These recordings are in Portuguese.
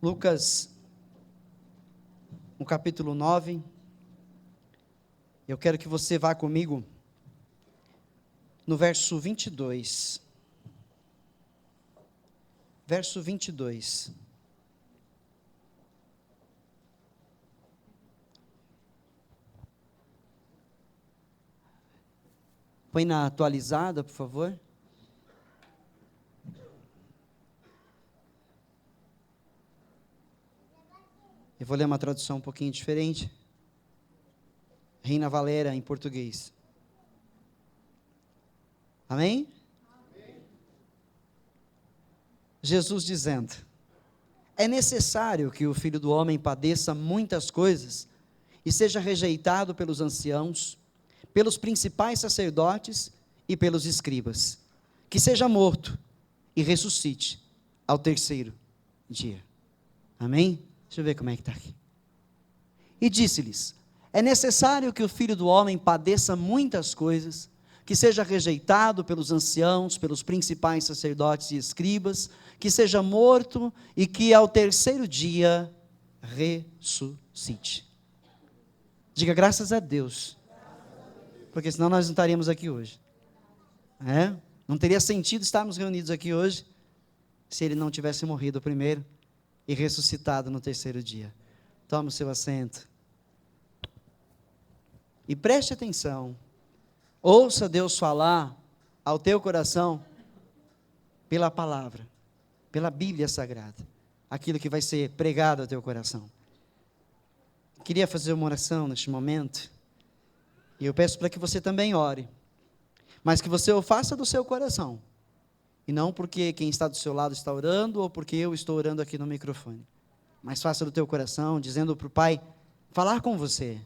Lucas, no capítulo 9, eu quero que você vá comigo no verso 22. Verso 22. Põe na atualizada, por favor. Eu vou ler uma tradução um pouquinho diferente. Reina Valera, em português. Amém? Amém? Jesus dizendo: é necessário que o Filho do Homem padeça muitas coisas e seja rejeitado pelos anciãos, pelos principais sacerdotes e pelos escribas, que seja morto e ressuscite ao terceiro dia. Amém? Deixa eu ver como é que está aqui. E disse-lhes: é necessário que o Filho do Homem padeça muitas coisas, que seja rejeitado pelos anciãos, pelos principais sacerdotes e escribas, que seja morto e que ao terceiro dia ressuscite. Diga graças a Deus, porque senão nós não estaríamos aqui hoje. Não teria sentido estarmos reunidos aqui hoje, se ele não tivesse morrido primeiro e ressuscitado no terceiro dia. Tome o seu assento. E preste atenção. Ouça Deus falar ao teu coração pela palavra, pela Bíblia Sagrada, aquilo que vai ser pregado ao teu coração. Queria fazer uma oração neste momento, e eu peço para que você também ore, mas que você o faça do seu coração, e não porque quem está do seu lado está orando, ou porque eu estou orando aqui no microfone, mas faça do teu coração, dizendo para o Pai falar com você,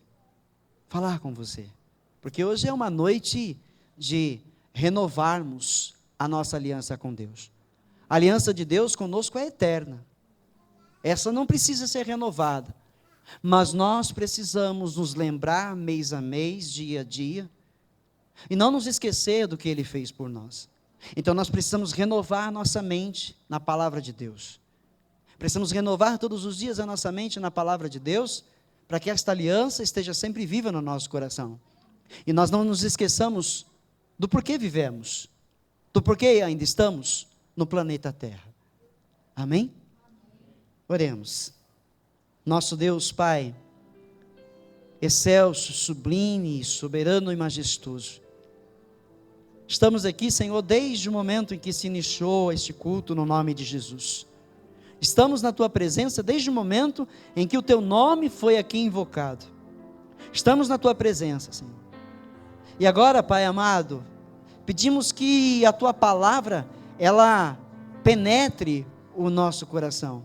porque hoje é uma noite de renovarmos a nossa aliança com Deus. A aliança de Deus conosco é eterna, essa não precisa ser renovada, mas nós precisamos nos lembrar mês a mês, dia a dia, e não nos esquecer do que Ele fez por nós. Então nós precisamos renovar a nossa mente na palavra de Deus, precisamos renovar todos os dias a nossa mente na palavra de Deus, para que esta aliança esteja sempre viva no nosso coração, e nós não nos esqueçamos do porquê vivemos, do porquê ainda estamos no planeta Terra. Amém? Oremos. Nosso Deus Pai, excelso, sublime, soberano e majestoso, estamos aqui, Senhor, desde o momento em que se iniciou este culto no nome de Jesus. Estamos na Tua presença desde o momento em que o Teu nome foi aqui invocado. Estamos na Tua presença, Senhor. E agora, Pai amado, pedimos que a Tua palavra, ela penetre o nosso coração.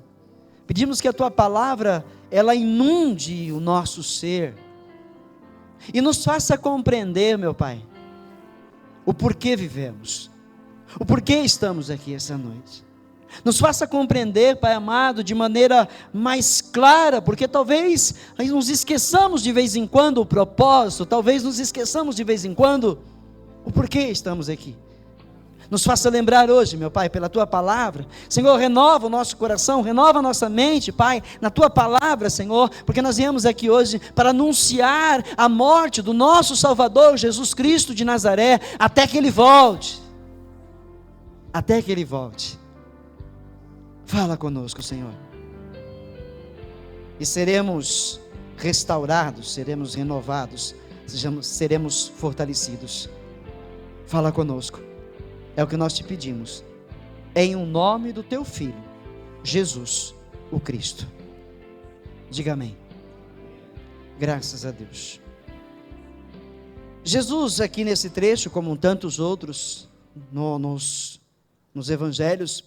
Pedimos que a Tua palavra, ela inunde o nosso ser, e nos faça compreender, meu Pai, o porquê vivemos, o porquê estamos aqui essa noite. Nos faça compreender, Pai amado, de maneira mais clara, porque talvez nos esqueçamos de vez em quando o propósito, talvez nos esqueçamos de vez em quando o porquê estamos aqui. Nos faça lembrar hoje, meu Pai, pela Tua palavra. Senhor, renova o nosso coração, renova a nossa mente, Pai, na Tua palavra, Senhor, porque nós viemos aqui hoje para anunciar a morte do nosso Salvador, Jesus Cristo de Nazaré, até que Ele volte. Até que Ele volte. Fala conosco, Senhor. E seremos restaurados, seremos renovados, seremos fortalecidos. Fala conosco. É o que nós te pedimos, em o nome do Teu Filho, Jesus, o Cristo. Diga amém. Graças a Deus. Jesus aqui nesse trecho, como tantos outros, nos evangelhos,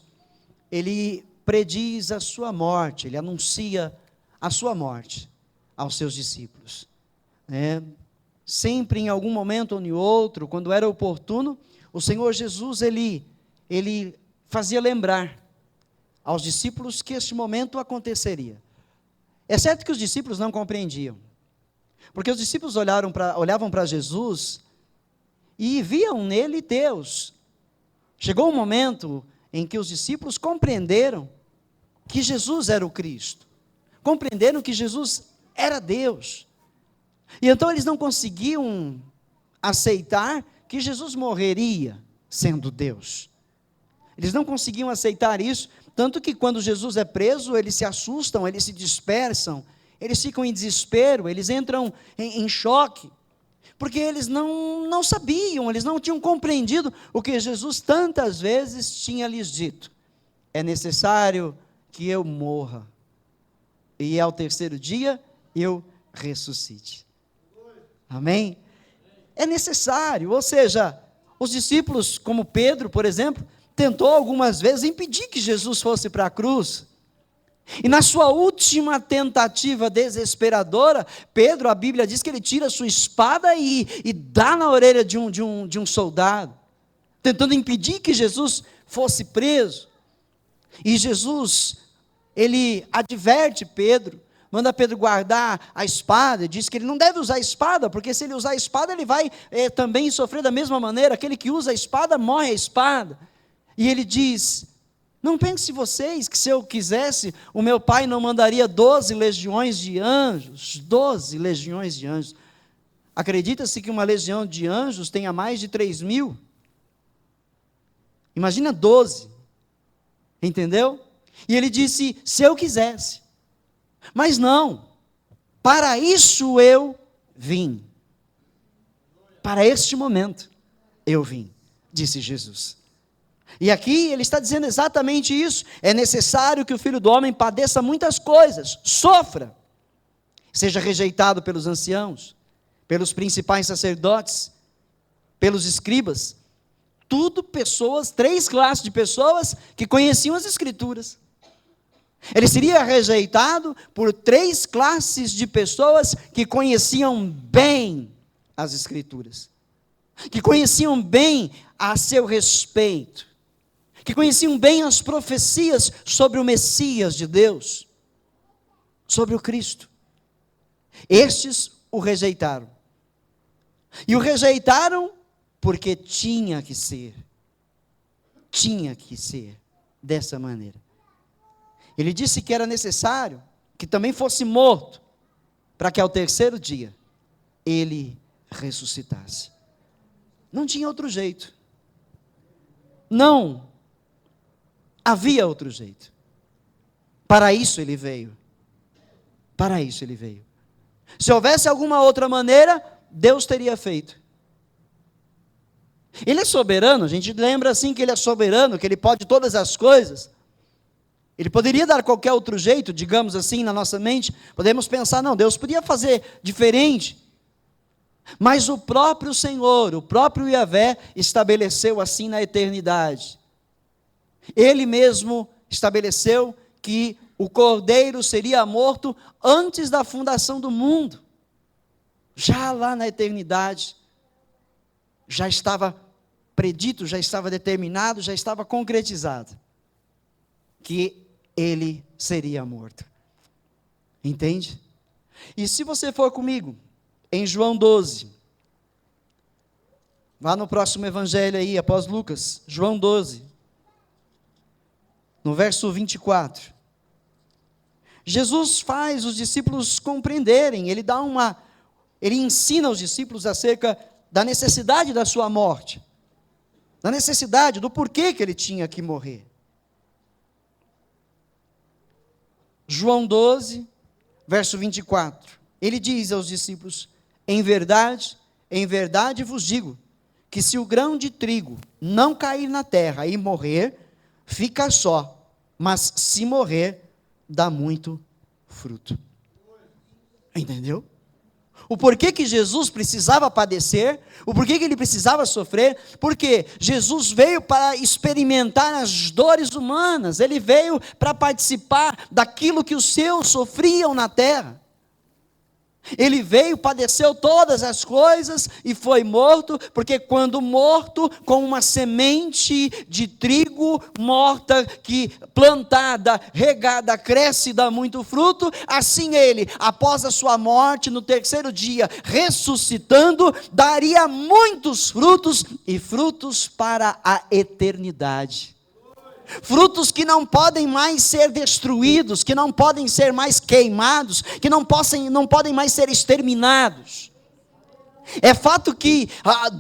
Ele prediz a sua morte, Ele anuncia a sua morte aos seus discípulos. Sempre em algum momento ou em outro, quando era oportuno, o Senhor Jesus, Ele fazia lembrar aos discípulos que este momento aconteceria. É certo que os discípulos não compreendiam, porque os discípulos olhavam para Jesus e viam nele Deus. Chegou um momento em que os discípulos compreenderam que Jesus era o Cristo, compreenderam que Jesus era Deus. E então eles não conseguiam aceitar que Jesus morreria sendo Deus. Eles não conseguiam aceitar isso, tanto que quando Jesus é preso, eles se assustam, eles se dispersam, eles ficam em desespero, eles entram em choque, porque eles não sabiam, eles não tinham compreendido o que Jesus tantas vezes tinha lhes dito: é necessário que eu morra, e ao terceiro dia eu ressuscite. Amém? É necessário, ou seja, os discípulos, como Pedro, por exemplo, tentou algumas vezes impedir que Jesus fosse para a cruz, e na sua última tentativa desesperadora, Pedro, a Bíblia diz que ele tira a sua espada e dá na orelha de um soldado, tentando impedir que Jesus fosse preso. E Jesus, ele adverte Pedro, manda Pedro guardar a espada, diz que ele não deve usar a espada, porque se ele usar a espada, ele vai também sofrer da mesma maneira, aquele que usa a espada, morre a espada. E ele diz: não pense vocês que se eu quisesse, o meu pai não mandaria 12 legiões de anjos, 12 legiões de anjos. Acredita-se que uma legião de anjos tenha mais de 3.000, imagina 12, entendeu? E ele disse: se eu quisesse, mas não, para isso eu vim, para este momento eu vim, disse Jesus. E aqui ele está dizendo exatamente isso: é necessário que o Filho do Homem padeça muitas coisas, sofra, seja rejeitado pelos anciãos, pelos principais sacerdotes, pelos escribas, tudo pessoas, 3 classes de pessoas que conheciam as Escrituras. Ele seria rejeitado por 3 classes de pessoas que conheciam bem as Escrituras, que conheciam bem a seu respeito, que conheciam bem as profecias sobre o Messias de Deus, sobre o Cristo. Estes o rejeitaram. E o rejeitaram porque tinha que ser dessa maneira. Ele disse que era necessário que também fosse morto, para que ao terceiro dia ele ressuscitasse. Não tinha outro jeito. Não havia outro jeito. Para isso ele veio. Para isso ele veio. Se houvesse alguma outra maneira, Deus teria feito. Ele é soberano, a gente lembra assim que ele é soberano, que ele pode todas as coisas. Ele poderia dar qualquer outro jeito, digamos assim, na nossa mente. Podemos pensar, não, Deus podia fazer diferente. Mas o próprio Senhor, o próprio Yahvé, estabeleceu assim na eternidade. Ele mesmo estabeleceu que o cordeiro seria morto antes da fundação do mundo. Já lá na eternidade, já estava predito, já estava determinado, já estava concretizado que ele seria morto. Entende? E se você for comigo em João 12, vá no próximo evangelho aí, após Lucas, João 12, no verso 24, Jesus faz os discípulos compreenderem, ele ensina os discípulos acerca da necessidade da sua morte, da necessidade, do porquê que ele tinha que morrer. João 12, verso 24, ele diz aos discípulos: em verdade vos digo, que se o grão de trigo não cair na terra e morrer, fica só, mas se morrer, dá muito fruto. Entendeu? O porquê que Jesus precisava padecer, o porquê que ele precisava sofrer, porque Jesus veio para experimentar as dores humanas, ele veio para participar daquilo que os seus sofriam na terra. Ele veio, padeceu todas as coisas e foi morto, porque quando morto, com uma semente de trigo morta, que plantada, regada, cresce e dá muito fruto, assim ele, após a sua morte, no terceiro dia, ressuscitando, daria muitos frutos, e frutos para a eternidade. frutos que não podem mais ser destruídos, que não podem ser mais queimados, que não podem mais ser exterminados. É fato que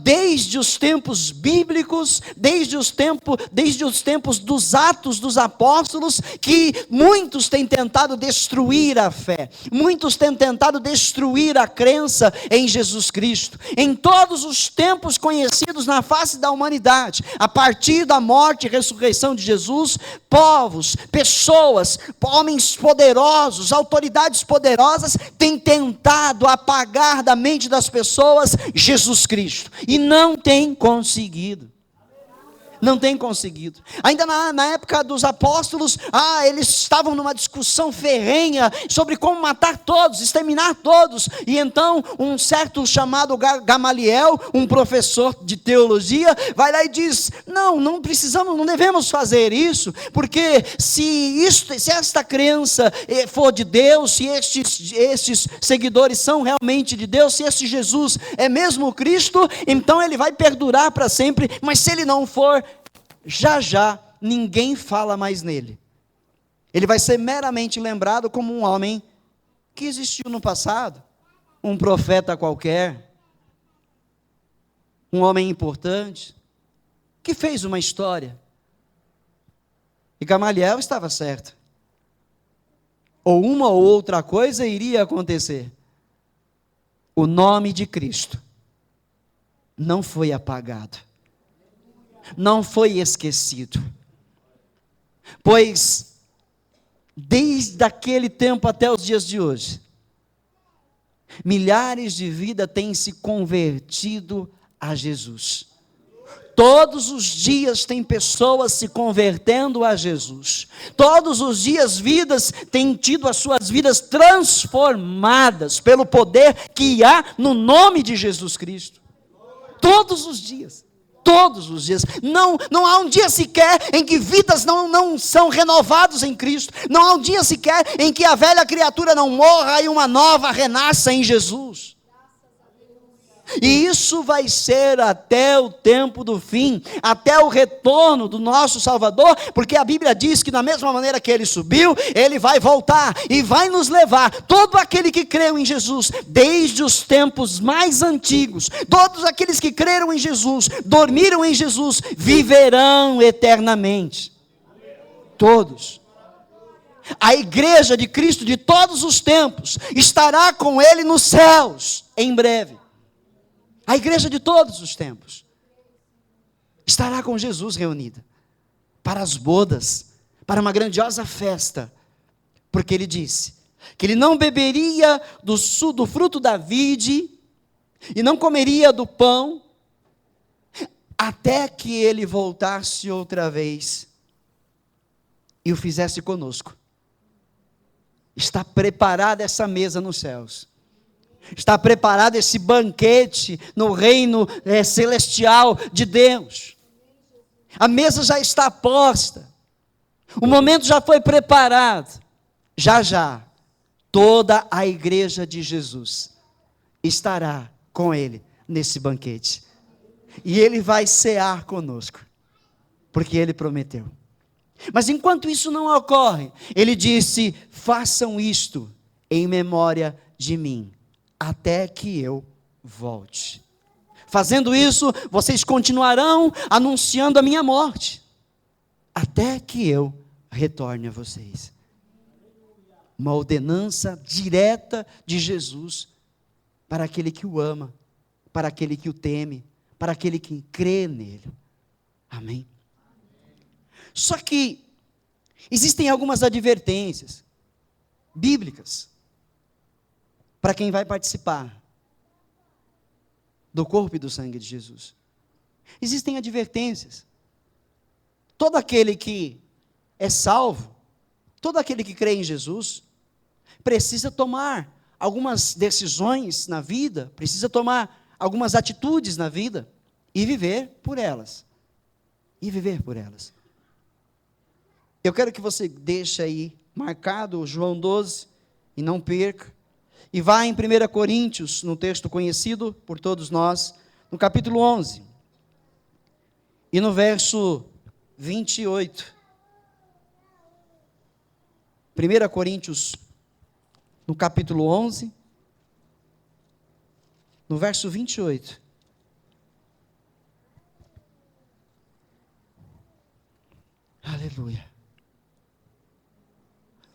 desde os tempos bíblicos, desde os tempos dos Atos dos Apóstolos, que muitos têm tentado destruir a fé, muitos têm tentado destruir a crença em Jesus Cristo. Em todos os tempos conhecidos na face da humanidade, a partir da morte e ressurreição de Jesus, povos, pessoas, homens poderosos, autoridades poderosas têm tentado apagar da mente das pessoas Jesus Cristo, e não tem conseguido. Não tem conseguido. Ainda na época dos apóstolos, eles estavam numa discussão ferrenha sobre como matar todos, exterminar todos. E então um certo chamado Gamaliel, um professor de teologia, vai lá e diz: não precisamos, não devemos fazer isso, porque se esta crença for de Deus, se estes seguidores são realmente de Deus, se este Jesus é mesmo o Cristo, então ele vai perdurar para sempre. Mas se ele não for, já ninguém fala mais nele. Ele vai ser meramente lembrado como um homem que existiu no passado, um profeta qualquer, um homem importante, que fez uma história. E Gamaliel estava certo. Ou uma ou outra coisa iria acontecer. O nome de Cristo não foi apagado, não foi esquecido, pois desde aquele tempo até os dias de hoje, milhares de vidas têm se convertido a Jesus. Todos os dias tem pessoas se convertendo a Jesus. Todos os dias vidas têm tido as suas vidas transformadas pelo poder que há no nome de Jesus Cristo. Todos os dias. Todos os dias, não há um dia sequer em que vidas não são renovadas em Cristo, não há um dia sequer em que a velha criatura não morra e uma nova renasça em Jesus. E isso vai ser até o tempo do fim, até o retorno do nosso Salvador, porque a Bíblia diz que da mesma maneira que ele subiu, ele vai voltar e vai nos levar. Todo aquele que creu em Jesus, desde os tempos mais antigos, todos aqueles que creram em Jesus, dormiram em Jesus, viverão eternamente. Todos. A igreja de Cristo de todos os tempos estará com ele nos céus em breve. A igreja de todos os tempos estará com Jesus reunida para as bodas, para uma grandiosa festa, porque ele disse que ele não beberia do fruto da vide e não comeria do pão até que ele voltasse outra vez e o fizesse conosco. Está preparada essa mesa nos céus. Está preparado esse banquete no reino celestial de Deus. A mesa já está posta. O momento já foi preparado. Já, toda a igreja de Jesus estará com ele nesse banquete. E ele vai cear conosco, porque ele prometeu. Mas enquanto isso não ocorre, ele disse: façam isto em memória de mim, até que eu volte. Fazendo isso, vocês continuarão anunciando a minha morte, até que eu retorne a vocês. Uma ordenança direta de Jesus para aquele que o ama, para aquele que o teme, para aquele que crê nele. Amém? Só que existem algumas advertências bíblicas para quem vai participar do corpo e do sangue de Jesus. Existem advertências. Todo aquele que é salvo, todo aquele que crê em Jesus, precisa tomar algumas decisões na vida, precisa tomar algumas atitudes na vida e viver por elas. E viver por elas. Eu quero que você deixe aí marcado João 12 e não perca. E vá em 1 Coríntios, no texto conhecido por todos nós, no capítulo 11. E no verso 28. 1 Coríntios, no capítulo 11, no verso 28. Aleluia.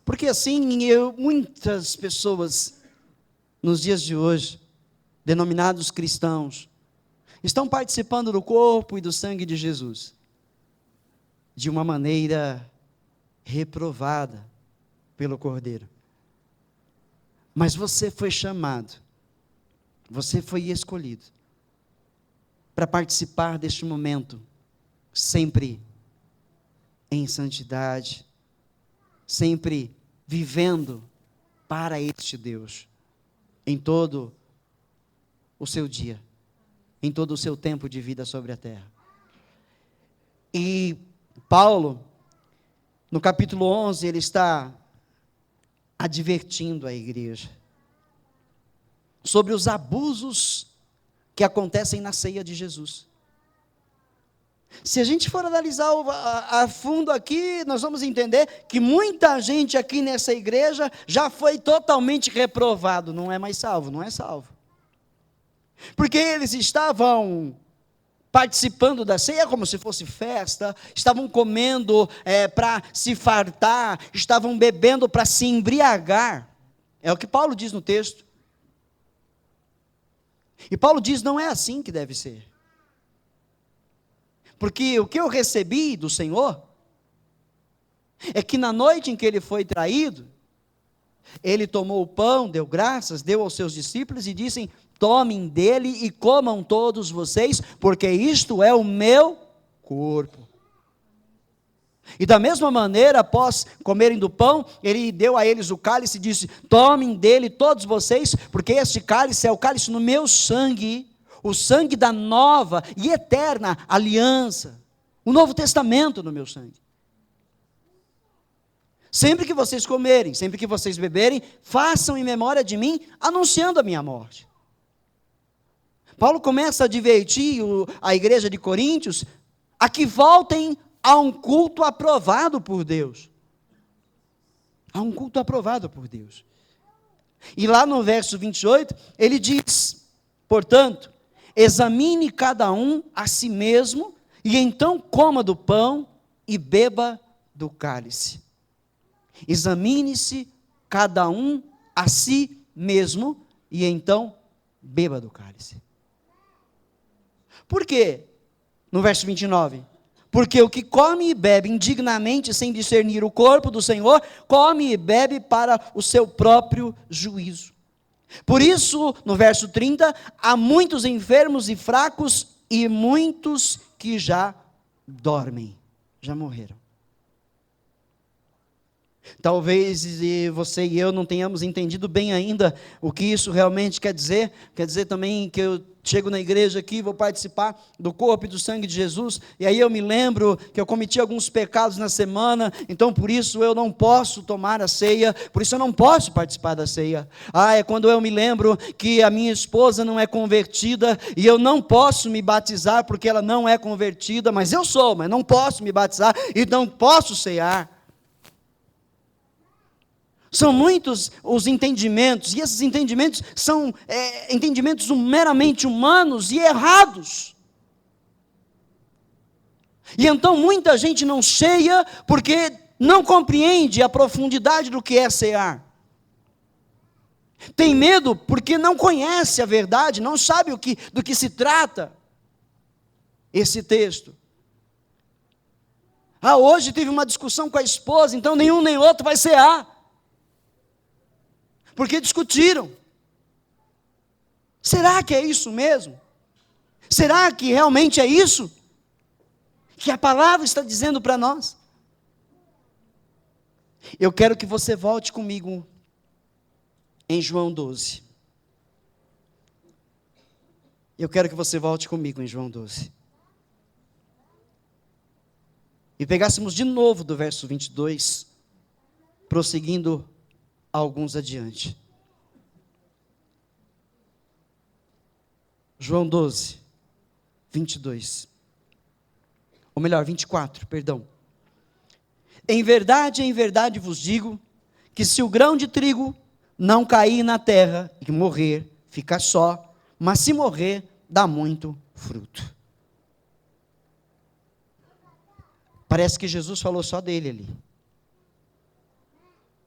Porque assim, muitas pessoas, nos dias de hoje, denominados cristãos, estão participando do corpo e do sangue de Jesus, de uma maneira reprovada pelo Cordeiro. Mas você foi chamado, você foi escolhido, para participar deste momento, sempre em santidade, sempre vivendo para este Deus, em todo o seu dia, em todo o seu tempo de vida sobre a terra. E Paulo, no capítulo 11, ele está advertindo a igreja sobre os abusos que acontecem na ceia de Jesus. Se a gente for analisar a fundo aqui, nós vamos entender que muita gente aqui nessa igreja já foi totalmente reprovado, não é mais salvo, não é salvo. Porque eles estavam participando da ceia como se fosse festa, estavam comendo para se fartar, estavam bebendo para se embriagar. É o que Paulo diz no texto. E Paulo diz, não é assim que deve ser. Porque o que eu recebi do Senhor, é que na noite em que ele foi traído, ele tomou o pão, deu graças, deu aos seus discípulos e disse, tomem dele e comam todos vocês, porque isto é o meu corpo. E da mesma maneira, após comerem do pão, ele deu a eles o cálice e disse, tomem dele todos vocês, porque este cálice é o cálice no meu sangue, o sangue da nova e eterna aliança, o Novo Testamento no meu sangue. Sempre que vocês comerem, sempre que vocês beberem, façam em memória de mim, anunciando a minha morte. Paulo começa a advertir a igreja de Coríntios a que voltem a um culto aprovado por Deus. A um culto aprovado por Deus. E lá no verso 28, ele diz, portanto, examine cada um a si mesmo, e então coma do pão e beba do cálice. Examine-se cada um a si mesmo, e então beba do cálice. Por quê? No verso 29, porque o que come e bebe indignamente, sem discernir o corpo do Senhor, come e bebe para o seu próprio juízo. Por isso, no verso 30, há muitos enfermos e fracos, e muitos que já dormem, já morreram. Talvez você e eu não tenhamos entendido bem ainda o que isso realmente quer dizer também que eu chego na igreja aqui, vou participar do corpo e do sangue de Jesus, e aí eu me lembro que eu cometi alguns pecados na semana, então por isso eu não posso tomar a ceia, por isso eu não posso participar da ceia. É quando eu me lembro que a minha esposa não é convertida, e eu não posso me batizar porque ela não é convertida, mas eu sou, mas não posso me batizar e não posso cear. São muitos os entendimentos, e esses entendimentos são entendimentos meramente humanos e errados. E então muita gente não ceia porque não compreende a profundidade do que é cear. Tem medo porque não conhece a verdade, não sabe do que se trata esse texto. Hoje teve uma discussão com a esposa, então nenhum nem outro vai cear. Porque discutiram. Será que é isso mesmo? Será que realmente é isso que a palavra está dizendo para nós? Eu quero que você volte comigo em João 12. Eu quero que você volte comigo em João 12. E pegássemos de novo do verso 22, prosseguindo alguns adiante. João 12, 22. Ou melhor, 24, perdão. Em verdade vos digo, que se o grão de trigo não cair na terra e morrer, fica só, mas se morrer, dá muito fruto. Parece que Jesus falou só dele ali.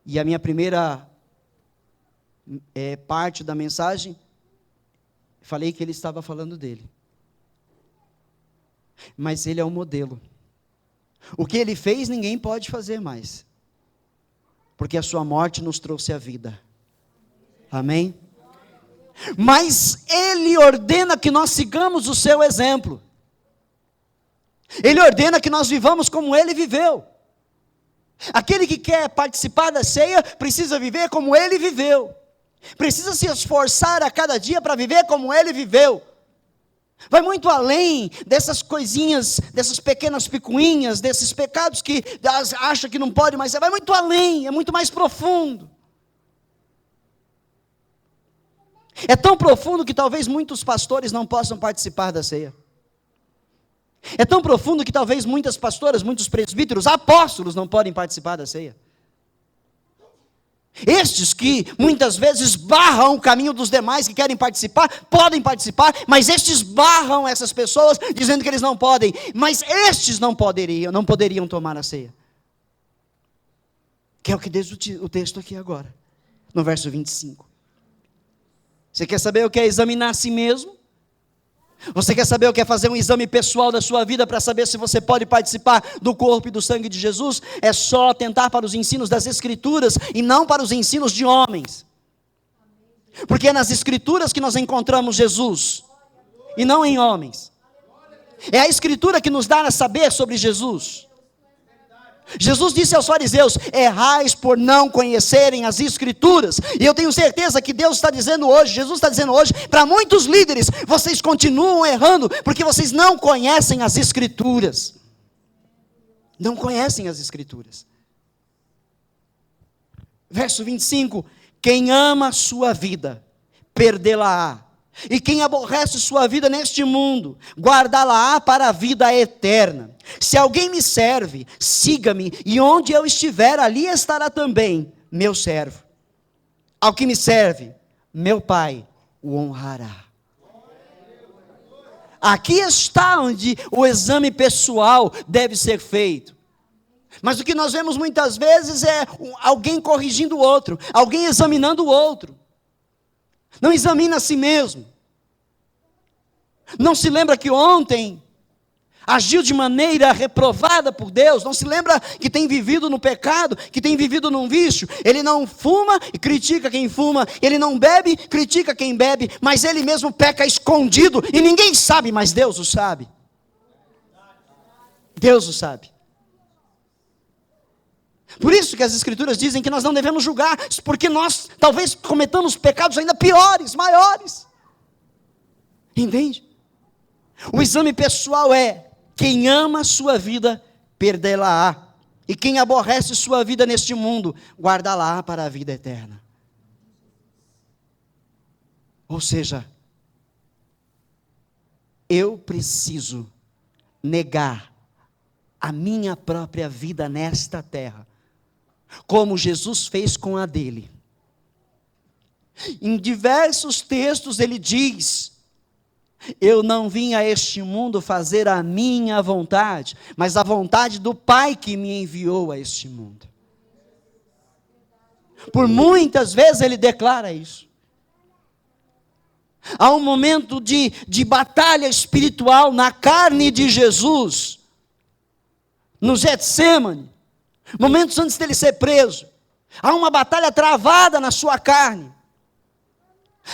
E a minha primeira parte da mensagem, falei que ele estava falando dele. Mas ele é o modelo. O que ele fez, ninguém pode fazer mais. Porque a sua morte nos trouxe a vida. Amém? Mas ele ordena que nós sigamos o seu exemplo. Ele ordena que nós vivamos como ele viveu. Aquele que quer participar da ceia, precisa viver como ele viveu. Precisa se esforçar a cada dia para viver como ele viveu. Vai muito além dessas coisinhas, dessas pequenas picuinhas, desses pecados que acha que não pode, mas vai muito além, é muito mais profundo. É tão profundo que talvez muitos pastores não possam participar da ceia. É tão profundo que talvez muitas pastoras, muitos presbíteros, apóstolos não podem participar da ceia. Estes que muitas vezes barram o caminho dos demais que querem participar, podem participar, mas estes barram essas pessoas, dizendo que eles não podem. Mas estes não poderiam tomar a ceia. Que é o que diz o texto aqui agora, no verso 25. Você quer saber o que é examinar a si mesmo? Você quer saber o que é fazer um exame pessoal da sua vida para saber se você pode participar do corpo e do sangue de Jesus? É só atentar para os ensinos das Escrituras e não para os ensinos de homens. Porque é nas Escrituras que nós encontramos Jesus e não em homens. É a Escritura que nos dá a saber sobre Jesus. Jesus disse aos fariseus: errais por não conhecerem as Escrituras. E eu tenho certeza que Deus está dizendo hoje, Jesus está dizendo hoje, para muitos líderes: vocês continuam errando, porque vocês não conhecem as Escrituras. Não conhecem as Escrituras. Verso 25: quem ama a sua vida, perdê-la-á. E quem aborrece sua vida neste mundo, guardá-la-á para a vida eterna. Se alguém me serve, siga-me, e onde eu estiver, ali estará também meu servo. Ao que me serve, meu Pai o honrará. Aqui está onde o exame pessoal deve ser feito. Mas o que nós vemos muitas vezes é alguém corrigindo o outro, alguém examinando o outro. Não examina a si mesmo. Não se lembra que ontem agiu de maneira reprovada por Deus. Não se lembra que tem vivido no pecado, que tem vivido num vício. Ele não fuma e critica quem fuma. Ele não bebe, critica quem bebe. Mas ele mesmo peca escondido e ninguém sabe, mas Deus o sabe. Deus o sabe. Por isso que as Escrituras dizem que nós não devemos julgar, porque nós talvez cometamos pecados ainda piores, maiores. Entende? O exame pessoal é: quem ama a sua vida, perdê-la-á. E quem aborrece sua vida neste mundo, guardá-la-á para a vida eterna. Ou seja, eu preciso negar a minha própria vida nesta terra, como Jesus fez com a dele. Em diversos textos ele diz: eu não vim a este mundo fazer a minha vontade, mas a vontade do Pai que me enviou a este mundo. Por muitas vezes ele declara isso. Há um momento de batalha espiritual na carne de Jesus, no Getsêmani, momentos antes dele ser preso. Há uma batalha travada na sua carne,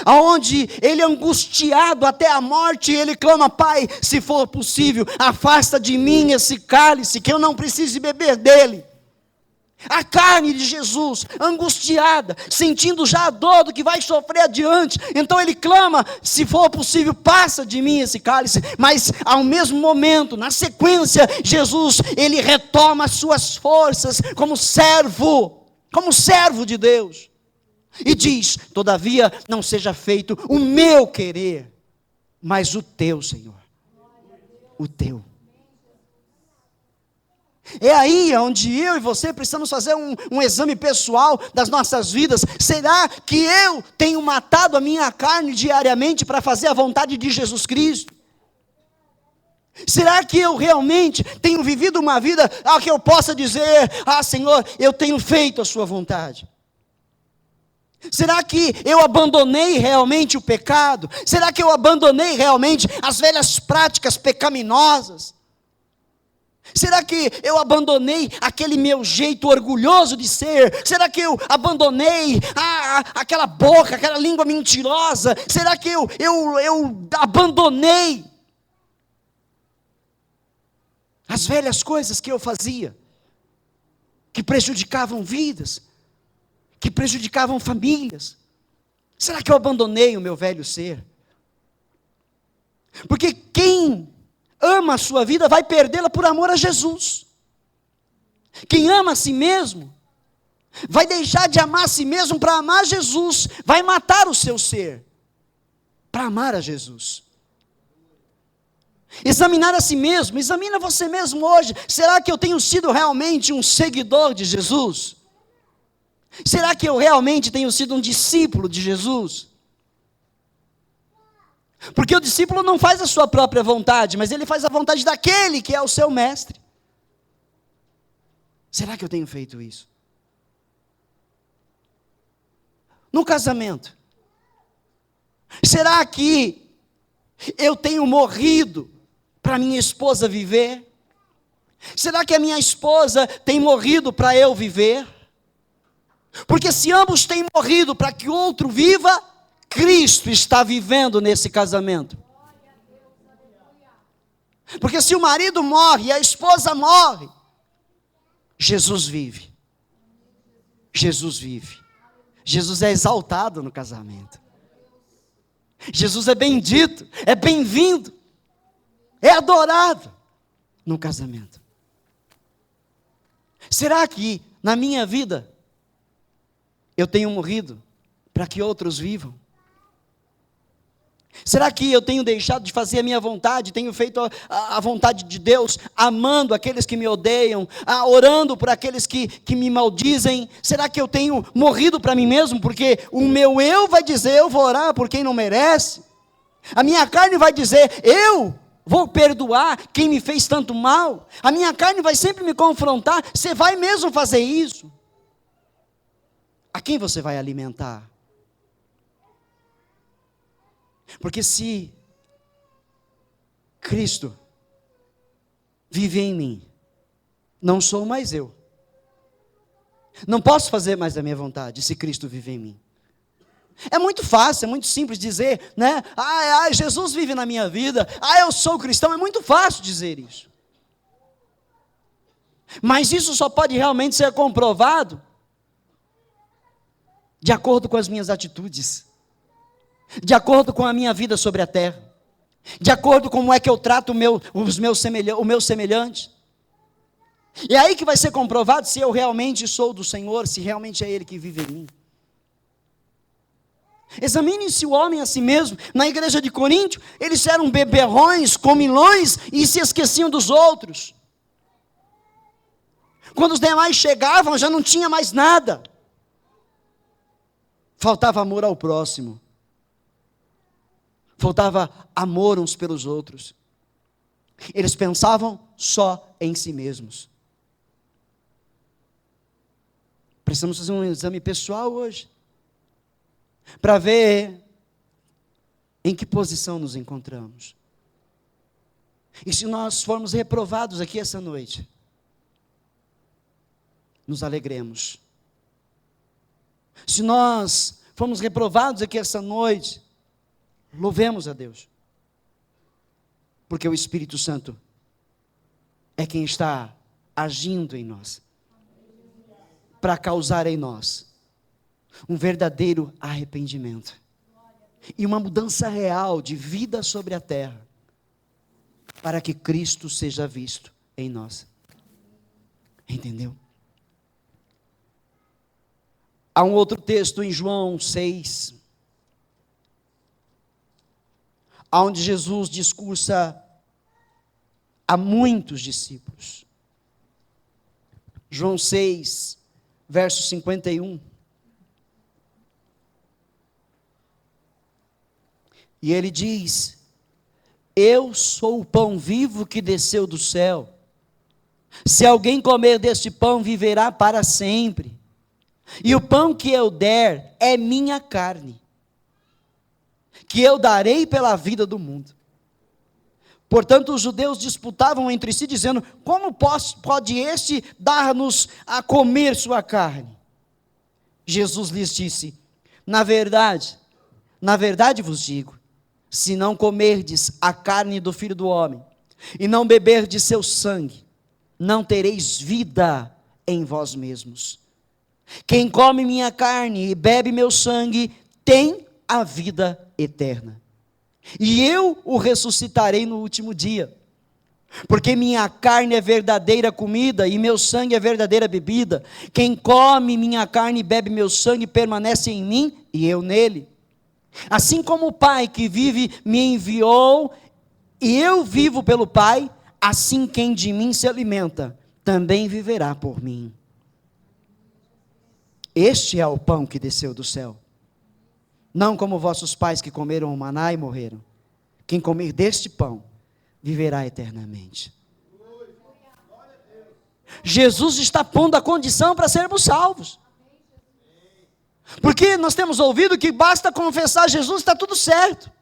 aonde ele angustiado até a morte, ele clama: Pai, se for possível, afasta de mim esse cálice, que eu não precise beber dele. A carne de Jesus, angustiada, sentindo já a dor do que vai sofrer adiante, então ele clama: se for possível, passa de mim esse cálice. Mas ao mesmo momento, na sequência, Jesus, ele retoma as suas forças como servo de Deus, e diz: todavia não seja feito o meu querer, mas o teu, Senhor, o teu. É aí onde eu e você precisamos fazer um exame pessoal das nossas vidas. Será que eu tenho matado a minha carne diariamente para fazer a vontade de Jesus Cristo? Será que eu realmente tenho vivido uma vida que eu possa dizer: Senhor, eu tenho feito a sua vontade? Será que eu abandonei realmente o pecado? Será que eu abandonei realmente as velhas práticas pecaminosas? Será que eu abandonei aquele meu jeito orgulhoso de ser? Será que eu abandonei aquela boca, aquela língua mentirosa? Será que eu abandonei as velhas coisas que eu fazia, que prejudicavam vidas, que prejudicavam famílias? Será que eu abandonei o meu velho ser? Porque quem ama a sua vida vai perdê-la por amor a Jesus. Quem ama a si mesmo vai deixar de amar a si mesmo para amar Jesus, vai matar o seu ser para amar a Jesus. Examinar a si mesmo, examina você mesmo hoje. Será que eu tenho sido realmente um seguidor de Jesus? Será que eu realmente tenho sido um discípulo de Jesus? Porque o discípulo não faz a sua própria vontade, mas ele faz a vontade daquele que é o seu mestre. Será que eu tenho feito isso? No casamento, será que eu tenho morrido para minha esposa viver? Será que a minha esposa tem morrido para eu viver? Porque se ambos têm morrido para que o outro viva, Cristo está vivendo nesse casamento. Porque se o marido morre e a esposa morre, Jesus vive. Jesus vive. Jesus é exaltado no casamento. Jesus é bendito, é bem-vindo, é adorado no casamento. Será que na minha vida eu tenho morrido para que outros vivam? Será que eu tenho deixado de fazer a minha vontade, tenho feito a vontade de Deus, amando aqueles que me odeiam, orando por aqueles que me maldizem? Será que eu tenho morrido para mim mesmo, porque o meu eu vai dizer: eu vou orar por quem não merece? A minha carne vai dizer: eu vou perdoar quem me fez tanto mal? A minha carne vai sempre me confrontar: você vai mesmo fazer isso? A quem você vai alimentar? Porque se Cristo vive em mim, não sou mais eu. Não posso fazer mais a minha vontade se Cristo vive em mim. É muito fácil, é muito simples dizer, né? Jesus vive na minha vida, eu sou cristão. É muito fácil dizer isso. Mas isso só pode realmente ser comprovado de acordo com as minhas atitudes, de acordo com a minha vida sobre a terra, de acordo com como é que eu trato o meu semelhante. E é aí que vai ser comprovado se eu realmente sou do Senhor, se realmente é Ele que vive em mim. Examine-se o homem a si mesmo. Na igreja de Coríntio, eles eram beberrões, comilões e se esqueciam dos outros. Quando os demais chegavam, já não tinha mais nada. Faltava amor ao próximo. Faltava amor uns pelos outros. Eles pensavam só em si mesmos. Precisamos fazer um exame pessoal hoje, para ver em que posição nos encontramos. E se nós formos reprovados aqui essa noite, nos alegremos. Se nós formos reprovados aqui essa noite, louvemos a Deus, porque o Espírito Santo é quem está agindo em nós, para causar em nós um verdadeiro arrependimento e uma mudança real de vida sobre a terra, para que Cristo seja visto em nós. Entendeu? Há um outro texto em João 6, onde Jesus discursa a muitos discípulos. João 6, verso 51. E ele diz: eu sou o pão vivo que desceu do céu. Se alguém comer deste pão, viverá para sempre. E o pão que eu der é minha carne, que eu darei pela vida do mundo. Portanto, os judeus disputavam entre si, dizendo: como pode este dar-nos a comer sua carne? Jesus lhes disse: na verdade vos digo, se não comerdes a carne do Filho do Homem, e não beberdes seu sangue, não tereis vida em vós mesmos. Quem come minha carne e bebe meu sangue, tem a vida eterna. E eu o ressuscitarei no último dia. Porque minha carne é verdadeira comida e meu sangue é verdadeira bebida. Quem come minha carne e bebe meu sangue permanece em mim e eu nele. Assim como o Pai que vive me enviou e eu vivo pelo Pai, assim quem de mim se alimenta também viverá por mim. Este é o pão que desceu do céu. Não como vossos pais que comeram o maná e morreram. Quem comer deste pão viverá eternamente. Jesus está pondo a condição para sermos salvos. Porque nós temos ouvido que basta confessar Jesus, está tudo certo.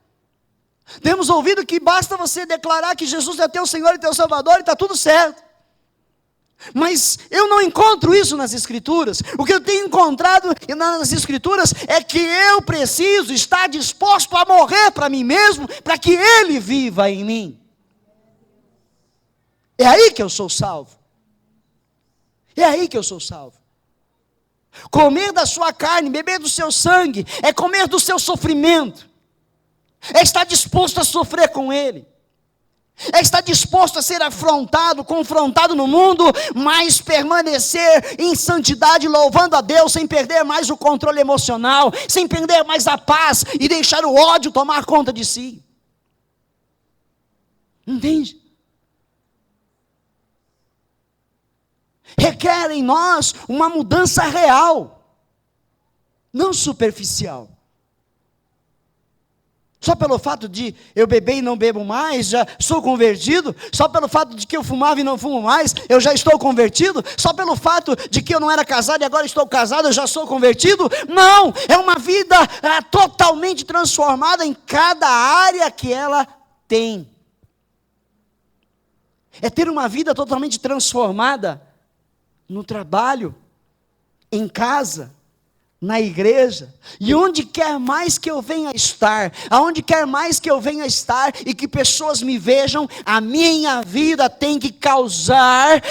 Temos ouvido que basta você declarar que Jesus é teu Senhor e teu Salvador e está tudo certo. Mas eu não encontro isso nas Escrituras. O que eu tenho encontrado nas Escrituras é que eu preciso estar disposto a morrer para mim mesmo, para que Ele viva em mim. É aí que eu sou salvo. É aí que eu sou salvo. Comer da sua carne, beber do seu sangue, é comer do seu sofrimento, é estar disposto a sofrer com Ele, é estar disposto a ser afrontado, confrontado no mundo, mas permanecer em santidade, louvando a Deus, sem perder mais o controle emocional, sem perder mais a paz, e deixar o ódio tomar conta de si. Entende? Requer em nós uma mudança real, não superficial. Só pelo fato de eu beber e não bebo mais, já sou convertido. Só pelo fato de que eu fumava e não fumo mais, eu já estou convertido. Só pelo fato de que eu não era casado e agora estou casado, eu já sou convertido. Não, é uma vida totalmente transformada em cada área que ela tem. É ter uma vida totalmente transformada no trabalho, em casa, na igreja, e onde quer mais que eu venha estar, aonde quer mais que eu venha estar, e que pessoas me vejam, a minha vida tem que causar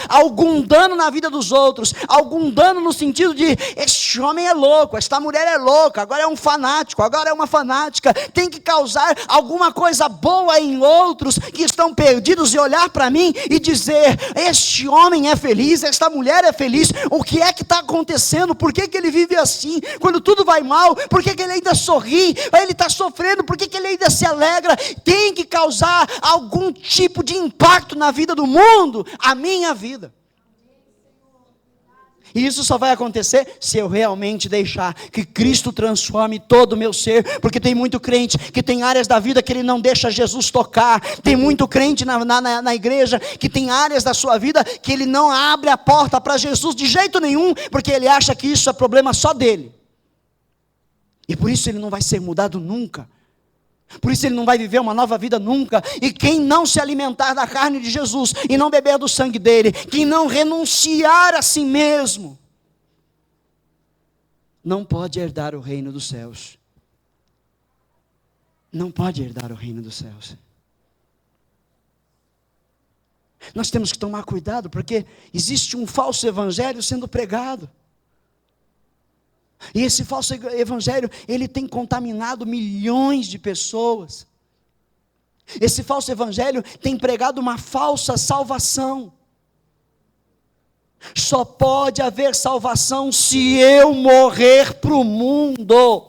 algum dano na vida dos outros, algum dano no sentido de, este homem é louco, esta mulher é louca, agora é um fanático, agora é uma fanática, tem que causar alguma coisa boa em outros, que estão perdidos, e olhar para mim, e dizer, este homem é feliz, esta mulher é feliz, o que é que está acontecendo? Por que ele vive assim? Quando tudo vai mal, por que ele ainda sorri? Ele está sofrendo, por que ele ainda se alegra? Tem que causar algum tipo de impacto na vida do mundo, a minha vida. E isso só vai acontecer se eu realmente deixar que Cristo transforme todo o meu ser, porque tem muito crente que tem áreas da vida que ele não deixa Jesus tocar, tem muito crente na igreja que tem áreas da sua vida que ele não abre a porta para Jesus de jeito nenhum, porque ele acha que isso é problema só dele, e por isso ele não vai ser mudado nunca, por isso ele não vai viver uma nova vida nunca. E quem não se alimentar da carne de Jesus e não beber do sangue dele, quem não renunciar a si mesmo, não pode herdar o reino dos céus. Não pode herdar o reino dos céus. Nós temos que tomar cuidado, porque existe um falso evangelho sendo pregado. E esse falso evangelho, ele tem contaminado milhões de pessoas. Esse falso evangelho tem pregado uma falsa salvação. Só pode haver salvação se eu morrer para o mundo.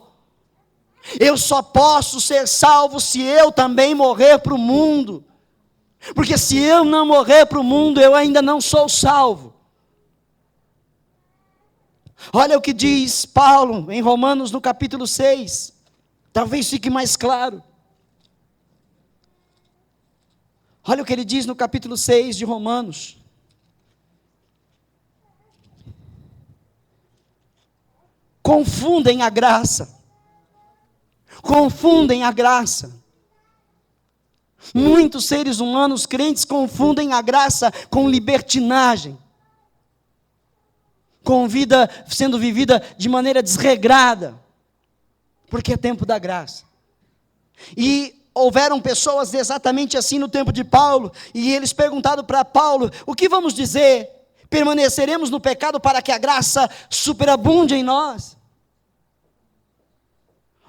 Eu só posso ser salvo se eu também morrer para o mundo. Porque se eu não morrer para o mundo, eu ainda não sou salvo. Olha o que diz Paulo em Romanos no capítulo 6. Talvez fique mais claro. Olha o que ele diz no capítulo 6 de Romanos. Confundem a graça. Confundem a graça. Muitos seres humanos crentes confundem a graça com libertinagem. Com vida sendo vivida de maneira desregrada. Porque é tempo da graça. E houveram pessoas exatamente assim no tempo de Paulo, e eles perguntaram para Paulo: o que vamos dizer? Permaneceremos no pecado para que a graça superabunde em nós?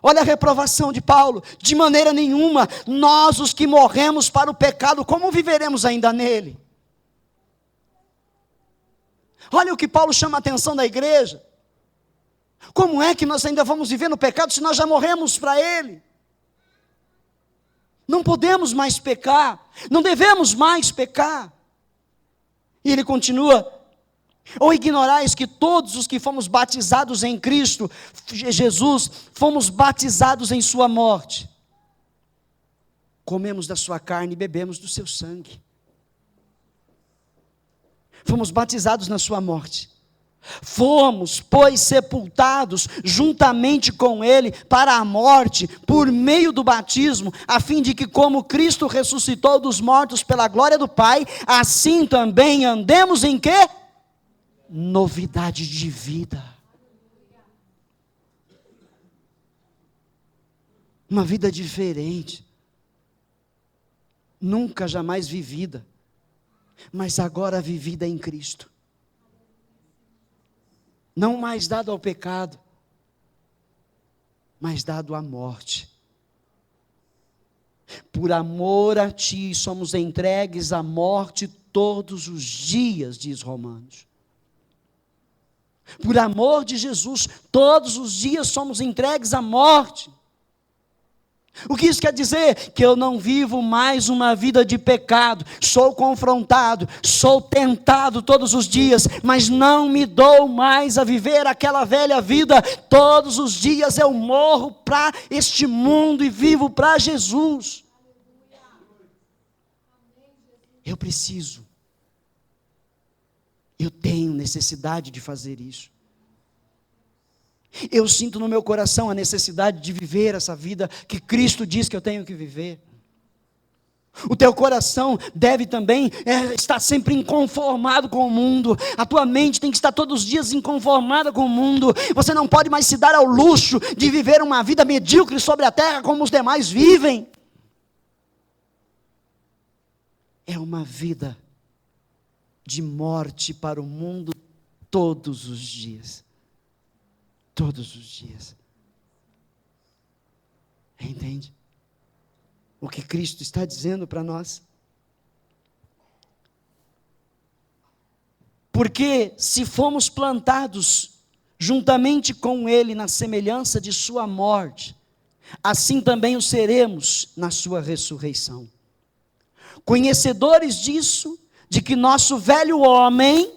Olha a reprovação de Paulo: de maneira nenhuma, nós os que morremos para o pecado, como viveremos ainda nele? Olha o que Paulo chama a atenção da igreja: como é que nós ainda vamos viver no pecado se nós já morremos para ele? Não podemos mais pecar, não devemos mais pecar. E ele continua: ou ignorais que todos os que fomos batizados em Cristo Jesus, fomos batizados em sua morte. Comemos da sua carne e bebemos do seu sangue. Fomos batizados na sua morte. Fomos, pois, sepultados juntamente com ele para a morte, por meio do batismo, a fim de que, como Cristo ressuscitou dos mortos pela glória do Pai, assim também andemos em quê? Novidade de vida. Uma vida diferente. Nunca, jamais vivida, mas agora vivida em Cristo. Não mais dado ao pecado, mas dado à morte. Por amor a ti, somos entregues à morte todos os dias, diz Romanos. Por amor de Jesus, todos os dias somos entregues à morte. O que isso quer dizer? Que eu não vivo mais uma vida de pecado, sou confrontado, sou tentado todos os dias, mas não me dou mais a viver aquela velha vida. Todos os dias eu morro para este mundo e vivo para Jesus. Eu preciso, eu tenho necessidade de fazer isso. Eu sinto no meu coração a necessidade de viver essa vida que Cristo diz que eu tenho que viver. O teu coração deve também estar sempre inconformado com o mundo. A tua mente tem que estar todos os dias inconformada com o mundo. Você não pode mais se dar ao luxo de viver uma vida medíocre sobre a terra como os demais vivem. É uma vida de morte para o mundo todos os dias. Todos os dias. Entende? O que Cristo está dizendo para nós. Porque se fomos plantados juntamente com Ele na semelhança de sua morte, assim também o seremos na sua ressurreição. Conhecedores disso, de que nosso velho homem,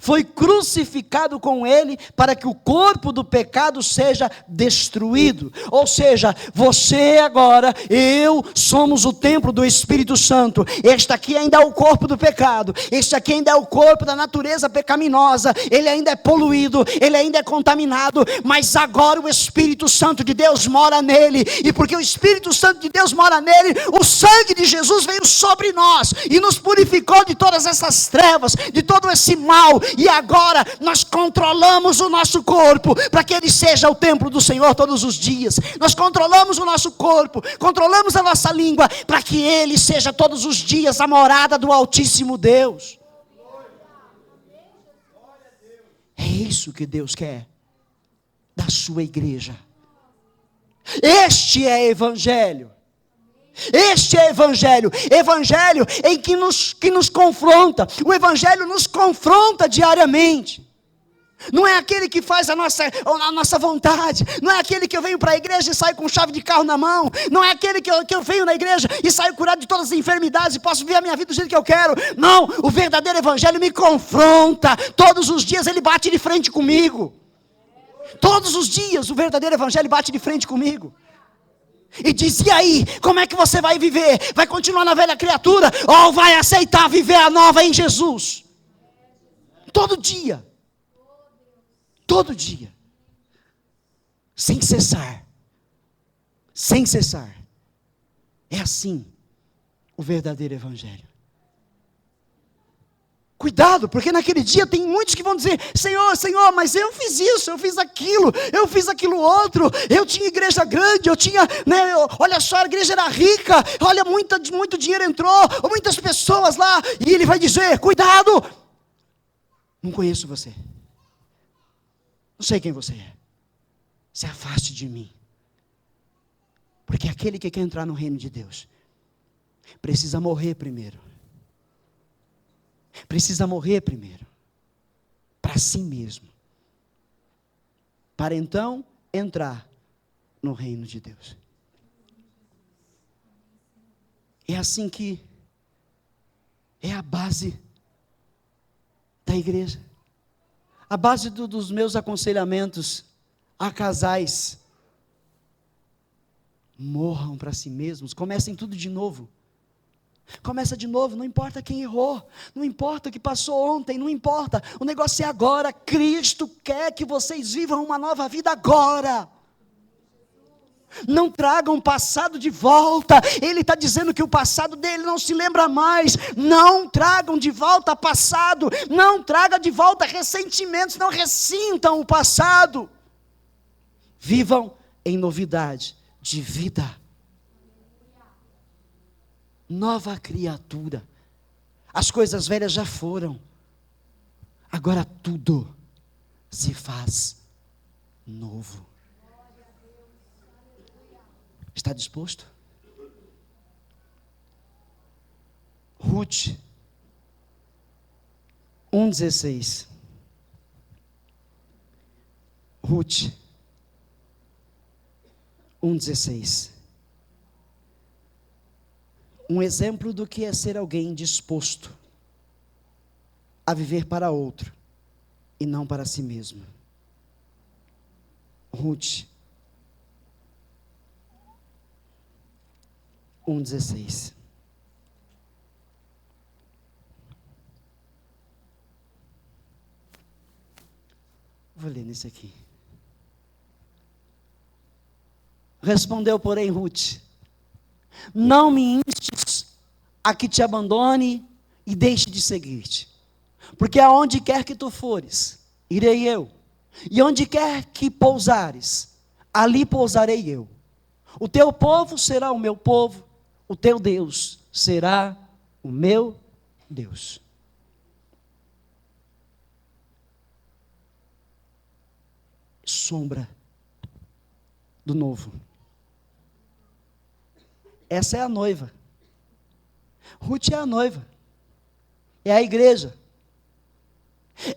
foi crucificado com ele para que o corpo do pecado seja destruído. Ou seja, você agora, eu, somos o templo do Espírito Santo. Este aqui ainda é o corpo do pecado. Este aqui ainda é o corpo da natureza pecaminosa. Ele ainda é poluído, ele ainda é contaminado. Mas agora o Espírito Santo de Deus mora nele. E porque o Espírito Santo de Deus mora nele, o sangue de Jesus veio sobre nós e nos purificou de todas essas trevas, de todo esse mal. E agora nós controlamos o nosso corpo para que ele seja o templo do Senhor todos os dias. Nós controlamos o nosso corpo, controlamos a nossa língua para que ele seja todos os dias a morada do Altíssimo Deus. É isso que Deus quer da sua igreja. Este é evangelho. Este é evangelho em que nos confronta. O evangelho nos confronta diariamente. Não é aquele que faz a nossa vontade. Não é aquele que eu venho para a igreja e saio com chave de carro na mão. Não é aquele que eu venho na igreja e saio curado de todas as enfermidades e posso viver a minha vida do jeito que eu quero. Não, o verdadeiro evangelho me confronta. Todos os dias ele bate de frente comigo. Todos os dias o verdadeiro evangelho bate de frente comigo. E diz: e aí, como é que você vai viver? Vai continuar na velha criatura ou vai aceitar viver a nova em Jesus? Todo dia. Todo dia, sem cessar, é assim o verdadeiro evangelho. Cuidado, porque naquele dia tem muitos que vão dizer: Senhor, Senhor, mas eu fiz isso, eu fiz aquilo outro, eu tinha igreja grande, olha só, a igreja era rica, olha, muito dinheiro entrou, muitas pessoas lá, e ele vai dizer: cuidado, não conheço você. Não sei quem você é. Se afaste de mim. Porque aquele que quer entrar no reino de Deus precisa morrer primeiro. Precisa morrer primeiro. Para si mesmo. Para então entrar no reino de Deus. É assim que é a base da igreja. A base dos meus aconselhamentos a casais: morram para si mesmos, comecem tudo de novo. Começa de novo, não importa quem errou, não importa o que passou ontem, não importa, o negócio é agora. Cristo quer que vocês vivam uma nova vida agora. Não tragam o passado de volta. Ele está dizendo que o passado dele não se lembra mais. Não tragam de volta passado. Não traga de volta ressentimentos. Não ressintam o passado. Vivam em novidade de vida. Nova criatura. As coisas velhas já foram. Agora tudo se faz novo. Está disposto? Ruth 1,16. Ruth 1,16. Um exemplo do que é ser alguém disposto a viver para outro e não para si mesmo. Ruth 1,16. Vou ler nesse aqui. Respondeu, porém, Ruth: não me instes a que te abandone e deixe de seguir-te, porque aonde quer que tu fores, irei eu, e onde quer que pousares, ali pousarei eu. O teu povo será o meu povo, o teu Deus será o meu Deus. Sombra do novo. Essa é a noiva. Ruth é a noiva. É a igreja.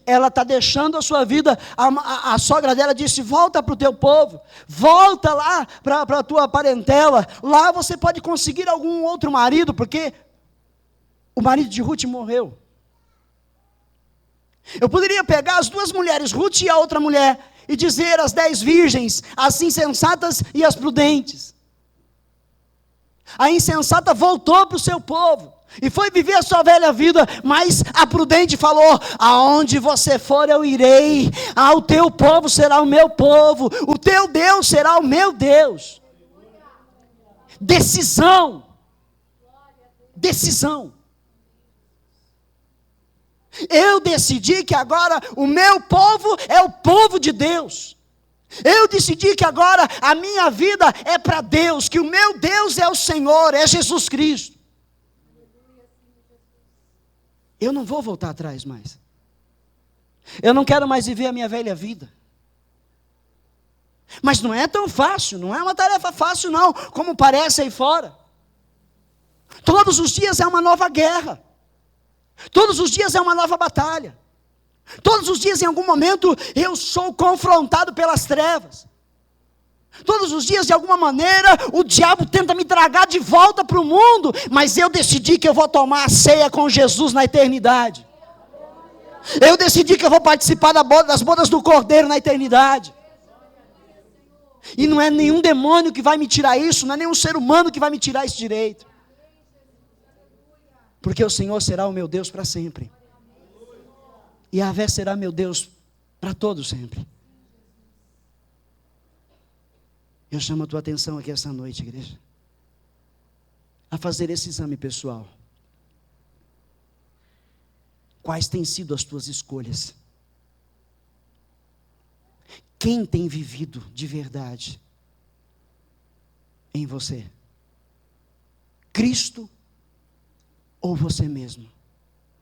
Ela está deixando a sua vida. A sogra dela disse: volta para o teu povo, volta lá para a tua parentela, lá você pode conseguir algum outro marido, porque o marido de Ruth morreu. Eu poderia pegar as duas mulheres, Ruth e a outra mulher, e dizer as 10 virgens, as insensatas e as prudentes. A insensata voltou para o seu povo e foi viver a sua velha vida, mas a prudente falou: aonde você for eu irei, o teu povo será o meu povo, o teu Deus será o meu Deus. Decisão. Decisão. Eu decidi que agora o meu povo é o povo de Deus. Eu decidi que agora a minha vida é para Deus, que o meu Deus é o Senhor, é Jesus Cristo. Eu não vou voltar atrás mais. Eu não quero mais viver a minha velha vida. Mas não é tão fácil, não é uma tarefa fácil não, como parece aí fora. Todos os dias é uma nova guerra. Todos os dias é uma nova batalha. Todos os dias, em algum momento, eu sou confrontado pelas trevas. Todos os dias, de alguma maneira, o diabo tenta me tragar de volta para o mundo, mas eu decidi que eu vou tomar a ceia com Jesus na eternidade. Eu decidi que eu vou participar das bodas do Cordeiro na eternidade. E não é nenhum demônio que vai me tirar isso, não é nenhum ser humano que vai me tirar esse direito. Porque o Senhor será o meu Deus para sempre. E Yahvé será meu Deus para todo sempre. Eu chamo a tua atenção aqui essa noite, igreja, a fazer esse exame pessoal. Quais têm sido as tuas escolhas? Quem tem vivido de verdade em você? Cristo ou você mesmo,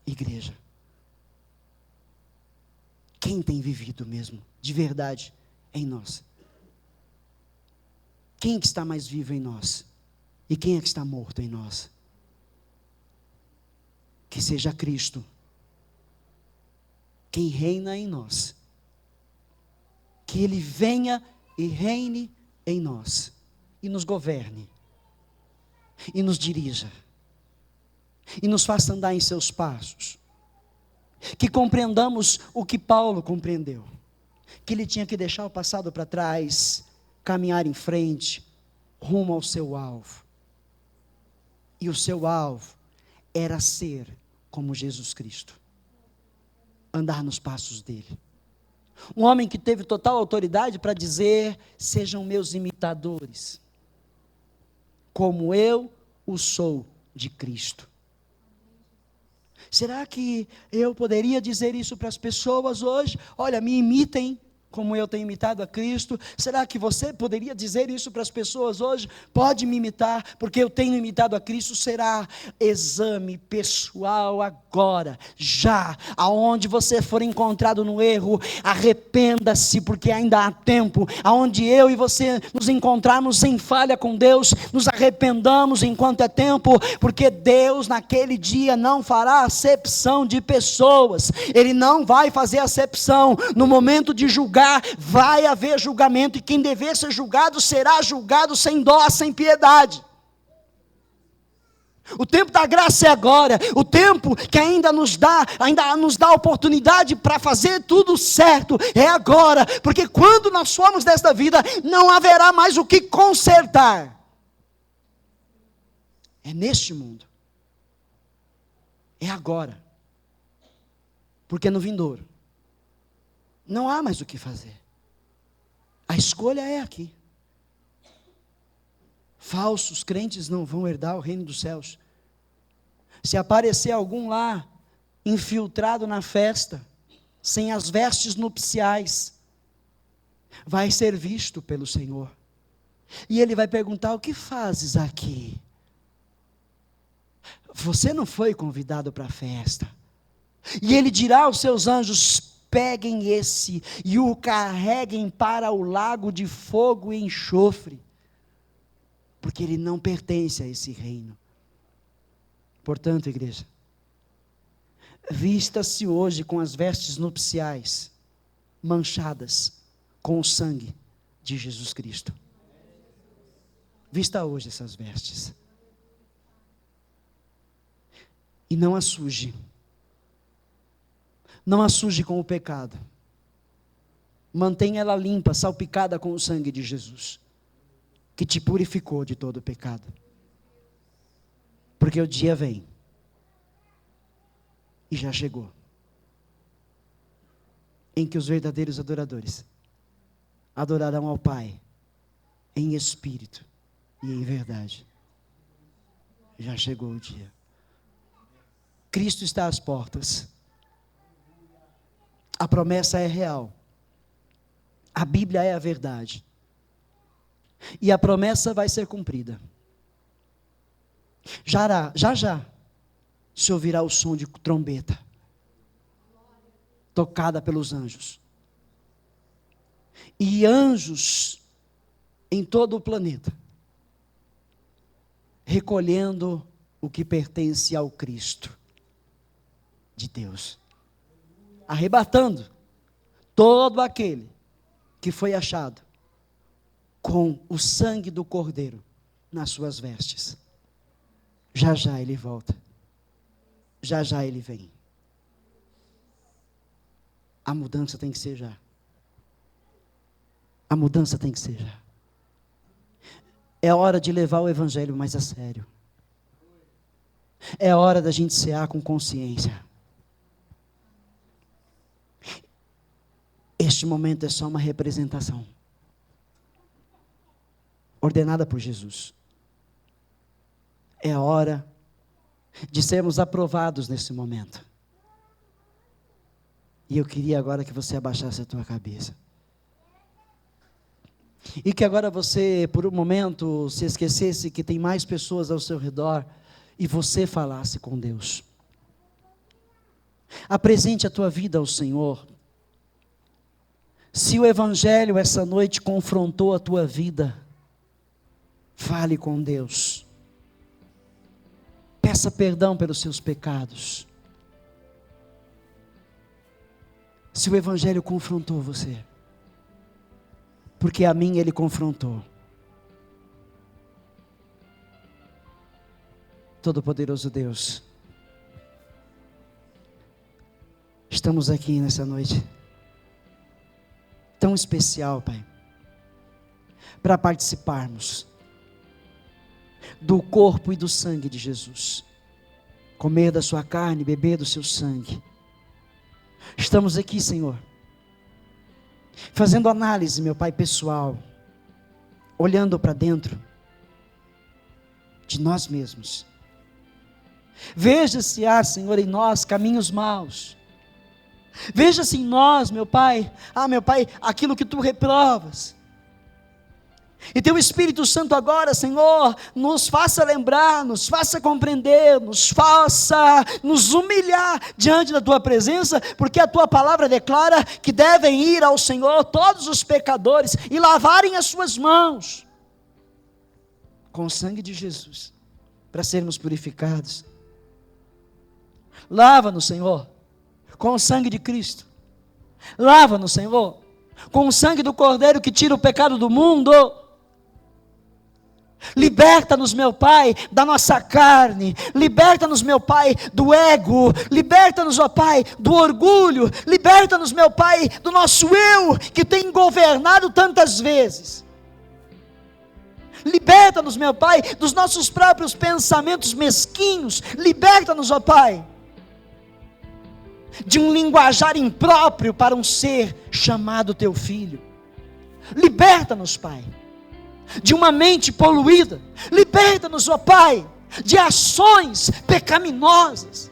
igreja? Quem tem vivido mesmo de verdade em nós? Quem é que está mais vivo em nós? E quem é que está morto em nós? Que seja Cristo quem reina em nós. Que Ele venha e reine em nós. E nos governe. E nos dirija. E nos faça andar em seus passos. Que compreendamos o que Paulo compreendeu. Que ele tinha que deixar o passado para trás, caminhar em frente, rumo ao seu alvo. E o seu alvo era ser como Jesus Cristo. Andar nos passos dele. Um homem que teve total autoridade para dizer: sejam meus imitadores, como eu o sou de Cristo. Será que eu poderia dizer isso para as pessoas hoje? Olha, me imitem como eu tenho imitado a Cristo. Será que você poderia dizer isso para as pessoas hoje? Pode me imitar, porque eu tenho imitado a Cristo. Será exame pessoal agora, já, aonde você for encontrado no erro, arrependa-se, porque ainda há tempo. Aonde eu e você nos encontrarmos em falha com Deus, nos arrependamos enquanto é tempo, porque Deus naquele dia não fará acepção de pessoas. Ele não vai fazer acepção no momento de julgar. Vai haver julgamento, e quem dever ser julgado será julgado sem dó, sem piedade. O tempo da graça é agora. O tempo que ainda nos dá a oportunidade para fazer tudo certo é agora, porque quando nós formos desta vida, não haverá mais o que consertar. É neste mundo. É agora. Porque no vindouro não há mais o que fazer. A escolha é aqui. Falsos crentes não vão herdar o reino dos céus. Se aparecer algum lá, infiltrado na festa, sem as vestes nupciais, vai ser visto pelo Senhor. E Ele vai perguntar: o que fazes aqui? Você não foi convidado para a festa. E Ele dirá aos seus anjos: peguem esse e o carreguem para o lago de fogo e enxofre, porque ele não pertence a esse reino. Portanto, igreja, vista-se hoje com as vestes nupciais, manchadas com o sangue de Jesus Cristo. Vista hoje essas vestes, e não as suje. Não a suje com o pecado. Mantenha ela limpa, salpicada com o sangue de Jesus, que te purificou de todo o pecado. Porque o dia vem, e já chegou, em que os verdadeiros adoradores adorarão ao Pai em espírito e em verdade. Já chegou o dia. Cristo está às portas. A promessa é real. A Bíblia é a verdade. E a promessa vai ser cumprida. Já se ouvirá o som de trombeta, tocada pelos anjos. E anjos em todo o planeta, recolhendo o que pertence ao Cristo de Deus. arrebatando todo aquele que foi achado com o sangue do Cordeiro nas suas vestes. Já já ele volta, já já ele vem. A mudança tem que ser já. A mudança tem que ser já. É hora de levar o Evangelho mais a sério. É hora da gente cear com consciência. Este momento é só uma representação, ordenada por Jesus. É a hora de sermos aprovados nesse momento. E eu queria agora que você abaixasse a tua cabeça. E que agora você, por um momento, se esquecesse que tem mais pessoas ao seu redor e você falasse com Deus. Apresente a tua vida ao Senhor. Se o Evangelho essa noite confrontou a tua vida, fale com Deus. Peça perdão pelos seus pecados. Se o Evangelho confrontou você, porque a mim ele confrontou. Todo-Poderoso Deus, estamos aqui nessa noite tão especial, Pai, para participarmos do corpo e do sangue de Jesus, comer da sua carne, beber do seu sangue. Estamos aqui, Senhor, fazendo análise, meu Pai, pessoal, olhando para dentro de nós mesmos. Veja se há, Senhor, em nós caminhos maus. Veja se em nós, meu Pai, meu Pai, aquilo que Tu reprovas. E Teu Espírito Santo agora, Senhor, nos faça lembrar, nos faça compreender, nos faça nos humilhar diante da Tua presença, porque a Tua palavra declara que devem ir ao Senhor todos os pecadores e lavarem as suas mãos com o sangue de Jesus, para sermos purificados. Lava-nos, Senhor, com o sangue de Cristo. Lava-nos, Senhor, com o sangue do Cordeiro que tira o pecado do mundo. Liberta-nos, meu Pai, da nossa carne. Liberta-nos, meu Pai, do ego. Liberta-nos, ó Pai, do orgulho. Liberta-nos, meu Pai, do nosso eu, que tem governado tantas vezes. Liberta-nos, meu Pai, dos nossos próprios pensamentos mesquinhos. Liberta-nos, ó Pai, de um linguajar impróprio para um ser chamado Teu Filho. Liberta-nos, Pai, de uma mente poluída. Liberta-nos, ó Pai, de ações pecaminosas,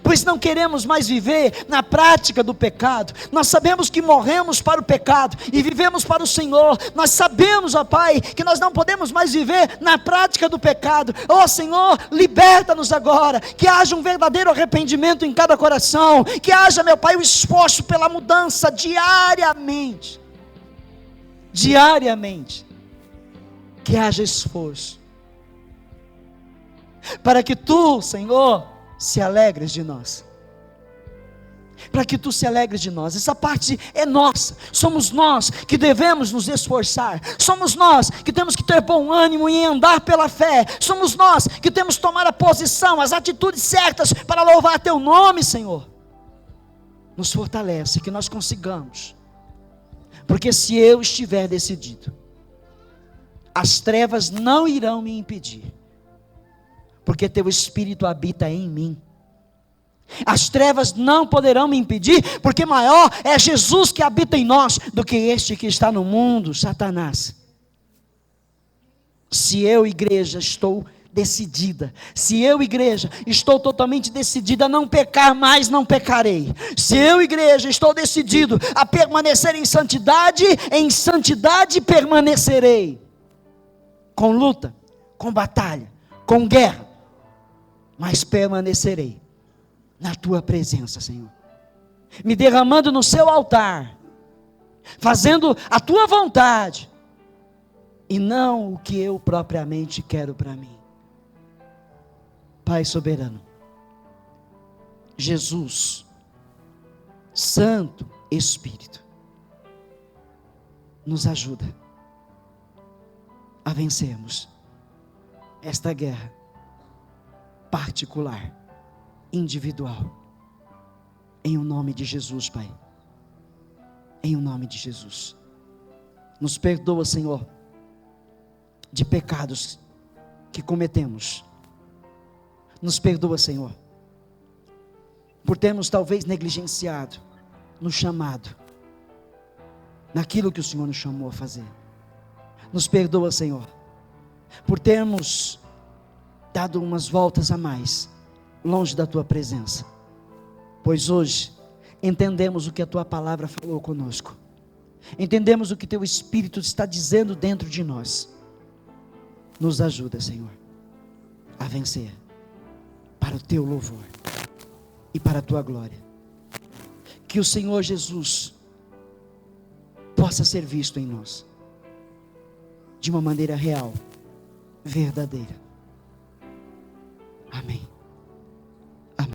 pois não queremos mais viver na prática do pecado. Nós sabemos que morremos para o pecado e vivemos para o Senhor. Nós sabemos, ó Pai, que nós não podemos mais viver na prática do pecado. Ó Senhor, liberta-nos agora, que haja um verdadeiro arrependimento em cada coração, que haja, meu Pai, o esforço pela mudança diariamente, que haja esforço, para que Tu, Senhor, se alegres de nós, para que Tu se alegres de nós. Essa parte é nossa, somos nós que devemos nos esforçar, somos nós que temos que ter bom ânimo em andar pela fé, somos nós que temos que tomar a posição, as atitudes certas para louvar Teu nome, Senhor. Nos fortalece, que nós consigamos, porque se eu estiver decidido, as trevas não irão me impedir, porque Teu Espírito habita em mim. As trevas não poderão me impedir, porque maior é Jesus que habita em nós do que este que está no mundo, Satanás. Se eu, igreja, estou decidida, se eu, igreja, estou totalmente decidida a não pecar mais, não pecarei. Se eu, igreja, estou decidido a permanecer em santidade permanecerei. Com luta, com batalha, com guerra, mas permanecerei na Tua presença, Senhor, me derramando no Seu altar, fazendo a Tua vontade, e não o que eu propriamente quero para mim. Pai soberano, Jesus Santo Espírito, nos ajuda a vencermos esta guerra particular, individual, em o nome de Jesus, Pai, em o nome de Jesus. Nos perdoa, Senhor, de pecados que cometemos. Nos perdoa, Senhor, por termos talvez negligenciado no chamado, naquilo que o Senhor nos chamou a fazer. Nos perdoa, Senhor, por termos dado umas voltas a mais, longe da Tua presença, pois hoje entendemos o que a Tua palavra falou conosco, entendemos o que Teu Espírito está dizendo dentro de nós. Nos ajuda, Senhor, a vencer, para o Teu louvor e para a Tua glória. Que o Senhor Jesus possa ser visto em nós, de uma maneira real, verdadeira.